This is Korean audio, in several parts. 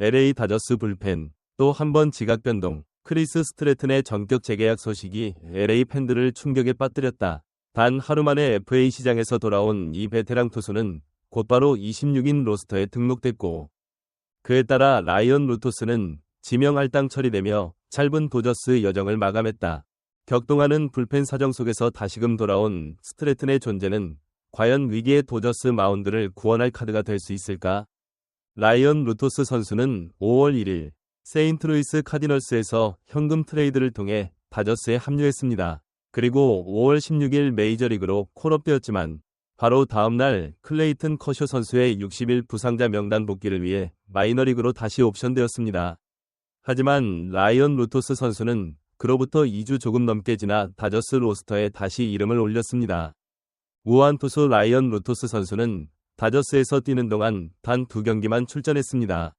LA 다저스 불펜, 또 한 번 지각 변동. 크리스 스트래튼의 전격 재계약 소식이 LA 팬들을 충격에 빠뜨렸다. 단 하루 만에 FA 시장에서 돌아온 이 베테랑 투수는 곧바로 26인 로스터에 등록됐고, 그에 따라 라이언 루토스는 지명 할당 처리되며 짧은 도저스 여정을 마감했다. 격동하는 불펜 사정 속에서 다시금 돌아온 스트래튼의 존재는 과연 위기의 도저스 마운드를 구원할 카드가 될 수 있을까? 라이언 루토스 선수는 5월 1일 세인트루이스 카디널스에서 현금 트레이드를 통해 다저스에 합류했습니다. 그리고 5월 16일 메이저리그로 콜업되었지만 바로 다음날 클레이튼 커쇼 선수의 60일 부상자 명단 복귀를 위해 마이너리그로 다시 옵션되었습니다. 하지만 라이언 루토스 선수는 그로부터 2주 조금 넘게 지나 다저스 로스터에 다시 이름을 올렸습니다. 우한 투수 라이언 루토스 선수는 다저스에서 뛰는 동안 단 2경기만 출전했습니다.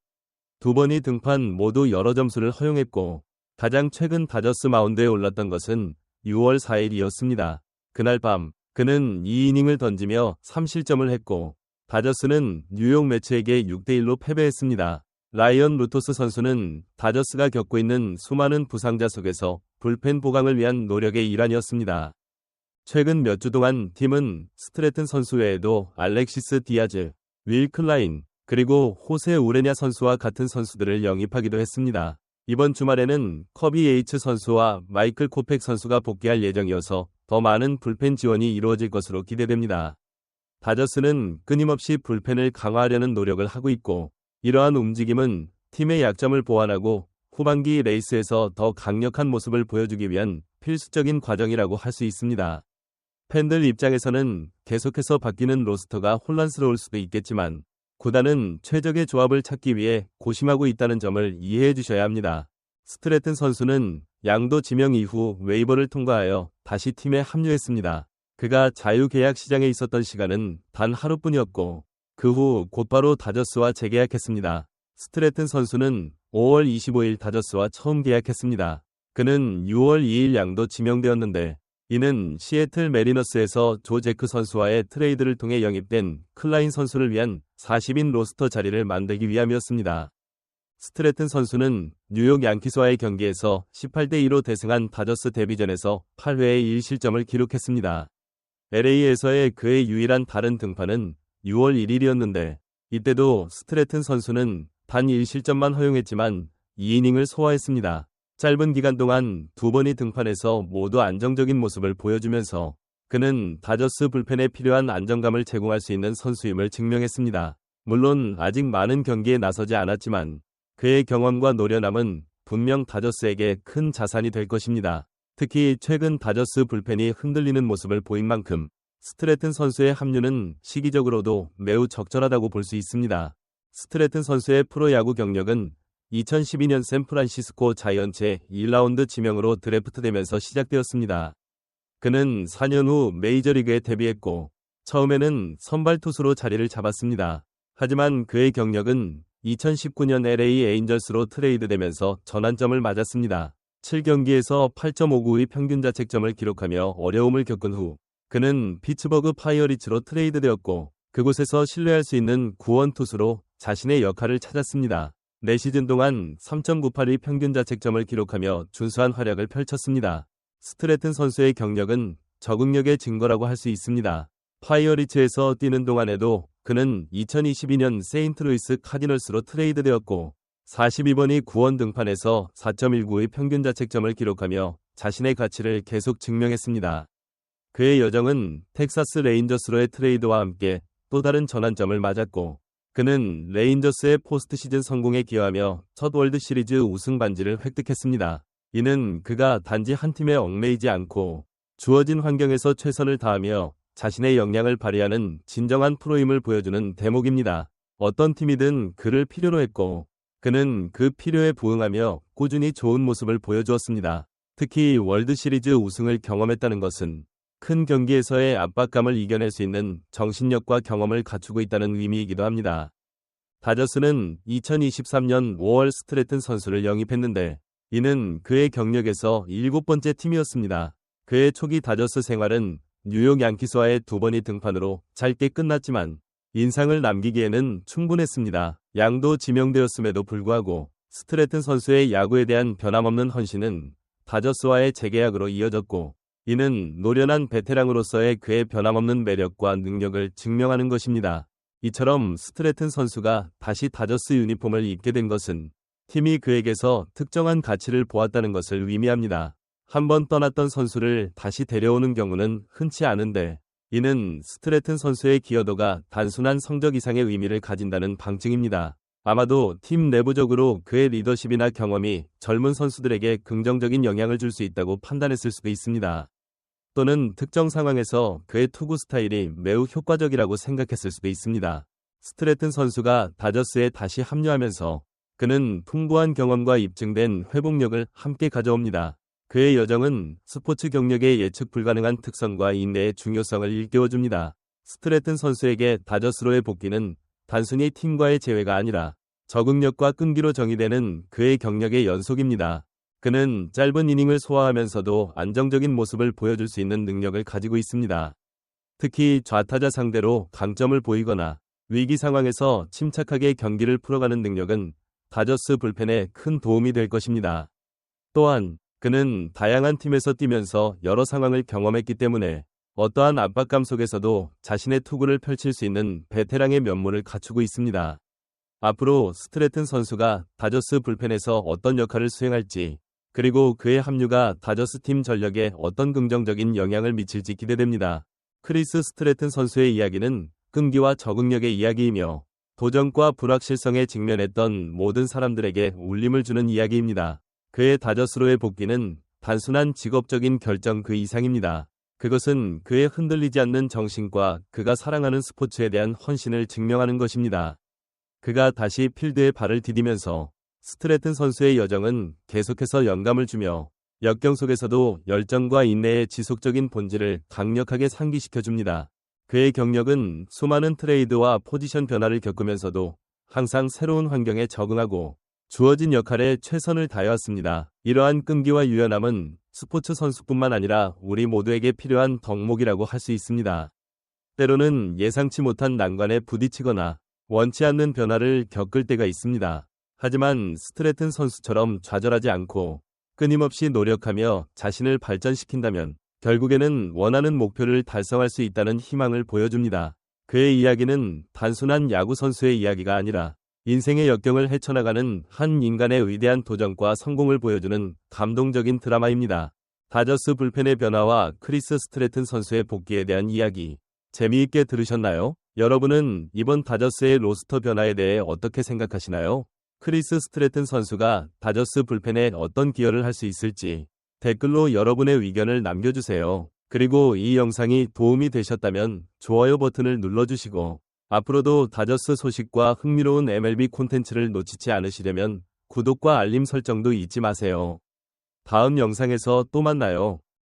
2번이 등판 모두 여러 점수를 허용했고 가장 최근 다저스 마운드에 올랐던 것은 6월 4일이었습니다. 그날 밤 그는 2이닝을 던지며 3실점을 했고 다저스는 뉴욕 매츠에게 6대1로 패배했습니다. 라이언 루토스 선수는 다저스가 겪고 있는 수많은 부상자 속에서 불펜 보강을 위한 노력의 일환이었습니다. 최근 몇 주 동안 팀은 스트래튼 선수 외에도 알렉시스 디아즈, 윌 클라인, 그리고 호세 우레냐 선수와 같은 선수들을 영입하기도 했습니다. 이번 주말에는 커비 H 선수와 마이클 코펙 선수가 복귀할 예정이어서 더 많은 불펜 지원이 이루어질 것으로 기대됩니다. 다저스는 끊임없이 불펜을 강화하려는 노력을 하고 있고 이러한 움직임은 팀의 약점을 보완하고 후반기 레이스에서 더 강력한 모습을 보여주기 위한 필수적인 과정이라고 할 수 있습니다. 팬들 입장에서는 계속해서 바뀌는 로스터가 혼란스러울 수도 있겠지만 구단은 최적의 조합을 찾기 위해 고심하고 있다는 점을 이해해 주셔야 합니다. 스트래튼 선수는 양도 지명 이후 웨이버를 통과하여 다시 팀에 합류했습니다. 그가 자유계약 시장에 있었던 시간은 단 하루뿐이었고 그 후 곧바로 다저스와 재계약했습니다. 스트래튼 선수는 5월 25일 다저스와 처음 계약했습니다. 그는 6월 2일 양도 지명되었는데 이는 시애틀 메리너스에서 조 제크 선수와의 트레이드를 통해 영입된 클라인 선수를 위한 40인 로스터 자리를 만들기 위함이었습니다. 스트래튼 선수는 뉴욕 양키스와의 경기에서 18대2로 대승한 다저스 데뷔전에서 8회에 1실점을 기록했습니다. LA에서의 그의 유일한 다른 등판은 6월 1일이었는데 이때도 스트래튼 선수는 단 1실점만 허용했지만 2이닝을 소화했습니다. 짧은 기간 동안 2번이 등판해서 모두 안정적인 모습을 보여주면서 그는 다저스 불펜에 필요한 안정감을 제공할 수 있는 선수임을 증명했습니다. 물론 아직 많은 경기에 나서지 않았지만 그의 경험과 노련함은 분명 다저스에게 큰 자산이 될 것입니다. 특히 최근 다저스 불펜이 흔들리는 모습을 보인 만큼 스트래튼 선수의 합류는 시기적으로도 매우 적절하다고 볼 수 있습니다. 스트래튼 선수의 프로야구 경력은 2012년 샌프란시스코 자이언츠의 1라운드 지명으로 드래프트되면서 시작되었습니다. 그는 4년 후 메이저리그에 데뷔했고 처음에는 선발 투수로 자리를 잡았습니다. 하지만 그의 경력은 2019년 LA 에인절스로 트레이드되면서 전환점을 맞았습니다. 7경기에서 8.59의 평균 자책점을 기록하며 어려움을 겪은 후 그는 피츠버그 파이어리츠로 트레이드되었고 그곳에서 신뢰할 수 있는 구원 투수로 자신의 역할을 찾았습니다. 4시즌 동안 3.98의 평균 자책점을 기록하며 준수한 활약을 펼쳤습니다. 스트래튼 선수의 경력은 적응력의 증거라고 할 수 있습니다. 파이어리츠에서 뛰는 동안에도 그는 2022년 세인트루이스 카디널스로 트레이드되었고 42번이 구원 등판에서 4.19의 평균 자책점을 기록하며 자신의 가치를 계속 증명했습니다. 그의 여정은 텍사스 레인저스로의 트레이드와 함께 또 다른 전환점을 맞았고 그는 레인저스의 포스트 시즌 성공에 기여하며 첫 월드 시리즈 우승 반지를 획득했습니다. 이는 그가 단지 한 팀에 얽매이지 않고 주어진 환경에서 최선을 다하며 자신의 역량을 발휘하는 진정한 프로임을 보여주는 대목입니다. 어떤 팀이든 그를 필요로 했고 그는 그 필요에 부응하며 꾸준히 좋은 모습을 보여주었습니다. 특히 월드 시리즈 우승을 경험했다는 것은 큰 경기에서의 압박감을 이겨낼 수 있는 정신력과 경험을 갖추고 있다는 의미이기도 합니다. 다저스는 2023년 5월 스트래튼 선수를 영입했는데 이는 그의 경력에서 7번째 팀이었습니다. 그의 초기 다저스 생활은 뉴욕 양키스와의 2번이 등판으로 짧게 끝났지만 인상을 남기기에는 충분했습니다. 양도 지명되었음에도 불구하고 스트래튼 선수의 야구에 대한 변함없는 헌신은 다저스와의 재계약으로 이어졌고, 이는 노련한 베테랑으로서의 그의 변함없는 매력과 능력을 증명하는 것입니다. 이처럼 스트래튼 선수가 다시 다저스 유니폼을 입게 된 것은 팀이 그에게서 특정한 가치를 보았다는 것을 의미합니다. 한번 떠났던 선수를 다시 데려오는 경우는 흔치 않은데, 이는 스트래튼 선수의 기여도가 단순한 성적 이상의 의미를 가진다는 방증입니다. 아마도 팀 내부적으로 그의 리더십이나 경험이 젊은 선수들에게 긍정적인 영향을 줄 수 있다고 판단했을 수도 있습니다. 또는 특정 상황에서 그의 투구 스타일이 매우 효과적이라고 생각했을 수도 있습니다. 스트래튼 선수가 다저스에 다시 합류하면서 그는 풍부한 경험과 입증된 회복력을 함께 가져옵니다. 그의 여정은 스포츠 경력의 예측 불가능한 특성과 인내의 중요성을 일깨워줍니다. 스트래튼 선수에게 다저스로의 복귀는 단순히 팀과의 재회가 아니라 적응력과 끈기로 정의되는 그의 경력의 연속입니다. 그는 짧은 이닝을 소화하면서도 안정적인 모습을 보여줄 수 있는 능력을 가지고 있습니다. 특히 좌타자 상대로 강점을 보이거나 위기 상황에서 침착하게 경기를 풀어가는 능력은 다저스 불펜에 큰 도움이 될 것입니다. 또한 그는 다양한 팀에서 뛰면서 여러 상황을 경험했기 때문에 어떠한 압박감 속에서도 자신의 투구를 펼칠 수 있는 베테랑의 면모를 갖추고 있습니다. 앞으로 스트래튼 선수가 다저스 불펜에서 어떤 역할을 수행할지, 그리고 그의 합류가 다저스 팀 전력에 어떤 긍정적인 영향을 미칠지 기대됩니다. 크리스 스트래튼 선수의 이야기는 끈기와 적응력의 이야기이며 도전과 불확실성에 직면했던 모든 사람들에게 울림을 주는 이야기입니다. 그의 다저스로의 복귀는 단순한 직업적인 결정 그 이상입니다. 그것은 그의 흔들리지 않는 정신과 그가 사랑하는 스포츠에 대한 헌신을 증명하는 것입니다. 그가 다시 필드에 발을 디디면서 스트래튼 선수의 여정은 계속해서 영감을 주며 역경 속에서도 열정과 인내의 지속적인 본질을 강력하게 상기시켜줍니다. 그의 경력은 수많은 트레이드와 포지션 변화를 겪으면서도 항상 새로운 환경에 적응하고 주어진 역할에 최선을 다해왔습니다. 이러한 끈기와 유연함은 스포츠 선수뿐만 아니라 우리 모두에게 필요한 덕목이라고 할 수 있습니다. 때로는 예상치 못한 난관에 부딪히거나 원치 않는 변화를 겪을 때가 있습니다. 하지만 스트래튼 선수처럼 좌절하지 않고 끊임없이 노력하며 자신을 발전시킨다면 결국에는 원하는 목표를 달성할 수 있다는 희망을 보여줍니다. 그의 이야기는 단순한 야구 선수의 이야기가 아니라 인생의 역경을 헤쳐나가는 한 인간의 위대한 도전과 성공을 보여주는 감동적인 드라마입니다. 다저스 불펜의 변화와 크리스 스트래튼 선수의 복귀에 대한 이야기, 재미있게 들으셨나요? 여러분은 이번 다저스의 로스터 변화에 대해 어떻게 생각하시나요? 크리스 스트래튼 선수가 다저스 불펜에 어떤 기여를 할 수 있을지 댓글로 여러분의 의견을 남겨주세요. 그리고 이 영상이 도움이 되셨다면 좋아요 버튼을 눌러주시고 앞으로도 다저스 소식과 흥미로운 MLB 콘텐츠를 놓치지 않으시려면 구독과 알림 설정도 잊지 마세요. 다음 영상에서 또 만나요.